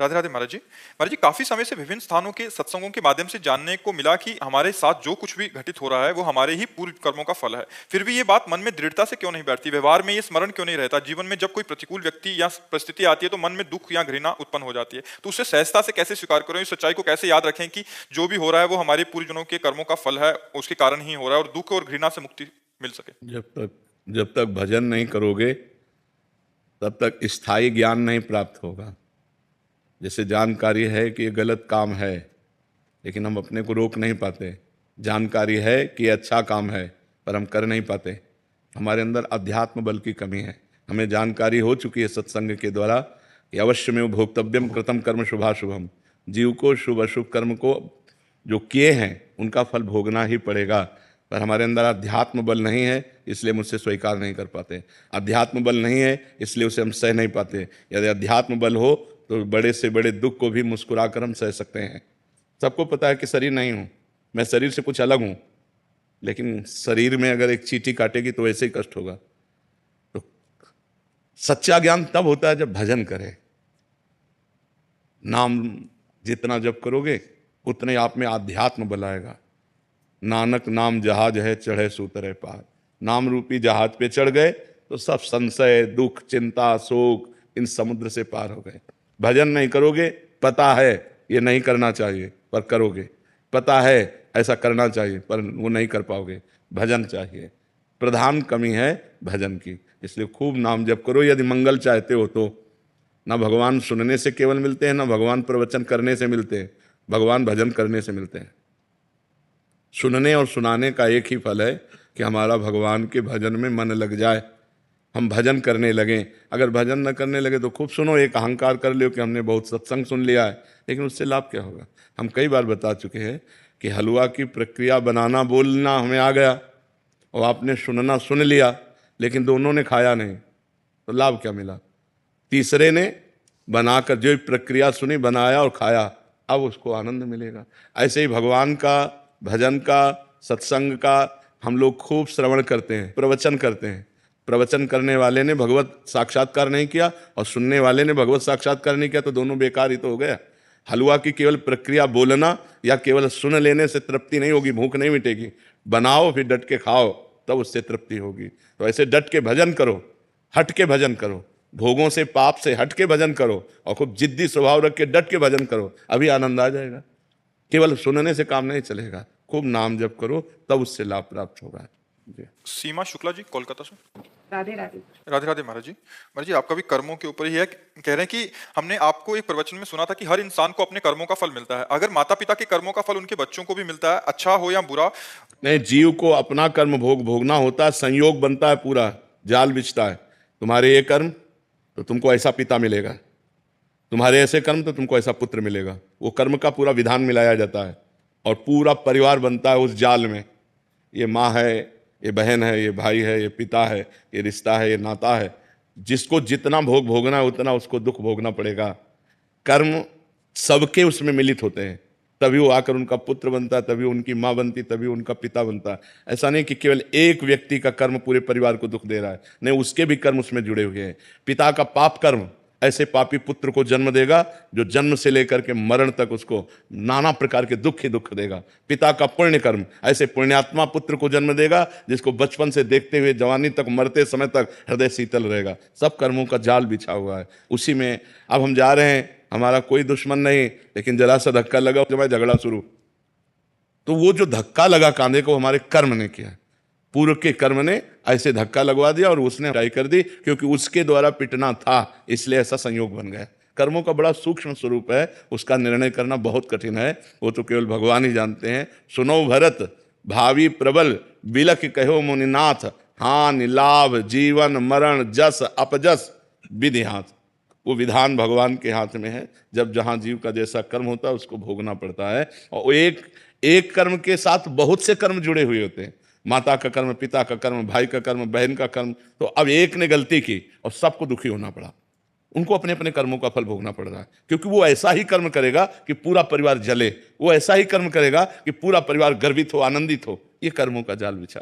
राधे राधे महाराज जी। महाराज जी, काफी समय से विभिन्न स्थानों के सत्संगों के माध्यम से जानने को मिला कि हमारे साथ जो कुछ भी घटित हो रहा है वो हमारे ही पूर्व कर्मों का फल है। फिर भी ये बात मन में दृढ़ता से क्यों नहीं बैठती, व्यवहार में ये स्मरण क्यों नहीं रहता? जीवन में जब कोई प्रतिकूल व्यक्ति या परिस्थिति आती है तो मन में दुख या घृणा उत्पन्न हो जाती है, तो उसे सहजता से कैसे स्वीकार करें, इस सच्चाई को कैसे याद रखें कि जो भी हो रहा है वो हमारे पूर्वजनों के कर्मों का फल है, उसके कारण ही हो रहा है, और दुख और घृणा से मुक्ति मिल सके। जब तक भजन नहीं करोगे तब तक स्थायी ज्ञान नहीं प्राप्त होगा। जैसे जानकारी है कि ये गलत काम है, लेकिन हम अपने को रोक नहीं पाते। जानकारी है कि ये अच्छा काम है, पर हम कर नहीं पाते। हमारे अंदर अध्यात्म बल की कमी है। हमें जानकारी हो चुकी है सत्संग के द्वारा कि अवश्य में भोक्तव्यम कृतम कर्म शुभाशुभम। जीव को शुभ अशुभ कर्म को जो किए हैं उनका फल भोगना ही पड़ेगा, पर हमारे अंदर अध्यात्म बल नहीं है, इसलिए हम उससे स्वीकार नहीं कर पाते। अध्यात्म बल नहीं है, इसलिए उसे हम सह नहीं पाते। यदि अध्यात्म बल हो तो बड़े से बड़े दुख को भी मुस्कुराकर हम सह सकते हैं। सबको पता है कि शरीर नहीं हूँ, मैं शरीर से कुछ अलग हूँ, लेकिन शरीर में अगर एक चींटी काटेगी तो वैसे ही कष्ट होगा। तो सच्चा ज्ञान तब होता है जब भजन करें। नाम जितना जप करोगे उतने आप में आध्यात्म बल आएगा। नानक नाम जहाज है चढ़े सूतरे पार। नाम रूपी जहाज पे चढ़ गए तो सब संशय, दुख, चिंता, शोक इन समुद्र से पार हो गए। भजन नहीं करोगे, पता है ये नहीं करना चाहिए पर करोगे, पता है ऐसा करना चाहिए पर वो नहीं कर पाओगे। भजन चाहिए, प्रधान कमी है भजन की। इसलिए खूब नाम जप करो यदि मंगल चाहते हो तो। ना भगवान सुनने से केवल मिलते हैं, ना भगवान प्रवचन करने से मिलते हैं, भगवान भजन करने से मिलते हैं। सुनने और सुनाने का एक ही फल है कि हमारा भगवान के भजन में मन लग जाए, हम भजन करने लगें। अगर भजन न करने लगे तो खूब सुनो, एक अहंकार कर लो कि हमने बहुत सत्संग सुन लिया है, लेकिन उससे लाभ क्या होगा? हम कई बार बता चुके हैं कि हलवा की प्रक्रिया बनाना बोलना हमें आ गया और आपने सुनना सुन लिया, लेकिन दोनों ने खाया नहीं, तो लाभ क्या मिला? तीसरे ने बनाकर जो प्रक्रिया सुनी, बनाया और खाया, अब उसको आनंद मिलेगा। ऐसे ही भगवान का, भजन का, सत्संग का हम लोग खूब श्रवण करते हैं, प्रवचन करते हैं। प्रवचन करने वाले ने भगवत साक्षात्कार नहीं किया और सुनने वाले ने भगवत साक्षात्कार नहीं किया, तो दोनों बेकार ही तो हो गया। हलवा की केवल प्रक्रिया बोलना या केवल सुन लेने से तृप्ति नहीं होगी, भूख नहीं मिटेगी। बनाओ फिर डट के खाओ, तब उससे तृप्ति होगी। तो ऐसे डट के भजन करो, हट के भजन करो, भोगों से पाप से हट के भजन करो और खूब जिद्दी स्वभाव रख के डट के भजन करो, अभी आनंद आ जाएगा। केवल सुनने से काम नहीं चलेगा, खूब नाम जप करो तब उससे लाभ प्राप्त होगा। सीमा शुक्ला जी, कोलकाता से। राधे राधे। राधे राधे महाराज जी। महाराज जी, आपका भी कर्मों के ऊपर ही है। कह रहे हैं कि हमने आपको एक प्रवचन में सुना था कि हर इंसान को अपने कर्मों का फल मिलता है। अगर माता पिता के कर्मों का फल उनके बच्चों को भी मिलता है, अच्छा हो या बुरा। नहीं, जीव को अपना कर्म भोगना होता है, संयोग बनता है, पूरा जाल बिछता है। तुम्हारे ये कर्म तो तुमको ऐसा पिता मिलेगा, तुम्हारे ऐसे कर्म तो तुमको ऐसा पुत्र मिलेगा। वो कर्म का पूरा विधान मिलाया जाता है और पूरा परिवार बनता है उस जाल में। ये माँ है, ये बहन है, ये भाई है, ये पिता है, ये रिश्ता है, ये नाता है। जिसको जितना भोग भोगना है उतना उसको दुख भोगना पड़ेगा। कर्म सबके उसमें मिलित होते हैं, तभी वो आकर उनका पुत्र बनता है, तभी उनकी माँ बनती, तभी उनका पिता बनता है। ऐसा नहीं कि केवल एक व्यक्ति का कर्म पूरे परिवार को दुख दे रहा है, नहीं, उसके भी कर्म उसमें जुड़े हुए हैं। पिता का पाप कर्म ऐसे पापी पुत्र को जन्म देगा जो जन्म से लेकर के मरण तक उसको नाना प्रकार के दुख ही दुख देगा। पिता का पुण्य कर्म ऐसे पुण्यात्मा पुत्र को जन्म देगा जिसको बचपन से देखते हुए जवानी तक, मरते समय तक हृदय शीतल रहेगा। सब कर्मों का जाल बिछा हुआ है उसी में। अब हम जा रहे हैं, हमारा कोई दुश्मन नहीं, लेकिन जरा सा धक्का लगा जब झगड़ा शुरू, तो वो जो धक्का लगा कांधे को हमारे कर्म ने किया, पूर्व के कर्म ने ऐसे धक्का लगवा दिया और उसने लड़ाई कर दी, क्योंकि उसके द्वारा पिटना था, इसलिए ऐसा संयोग बन गया। कर्मों का बड़ा सूक्ष्म स्वरूप है, उसका निर्णय करना बहुत कठिन है, वो तो केवल भगवान ही जानते हैं। सुनो भरत भावी प्रबल, बिलख कहो मुनिनाथ, हानि लाभ जीवन मरण जस अपजस विधि हाथ। वो विधान भगवान के हाथ में है। जब जहां जीव का जैसा कर्म होता है उसको भोगना पड़ता है, और एक कर्म के साथ बहुत से कर्म जुड़े हुए होते हैं। माता का कर्म, पिता का कर्म, भाई का कर्म, बहन का कर्म। तो अब एक ने गलती की और सबको दुखी होना पड़ा, उनको अपने अपने कर्मों का फल भोगना पड़ रहा है, क्योंकि वो ऐसा ही कर्म करेगा कि पूरा परिवार जले, वो ऐसा ही कर्म करेगा कि पूरा परिवार गर्वित हो, आनंदित हो। ये कर्मों का जाल बिछा।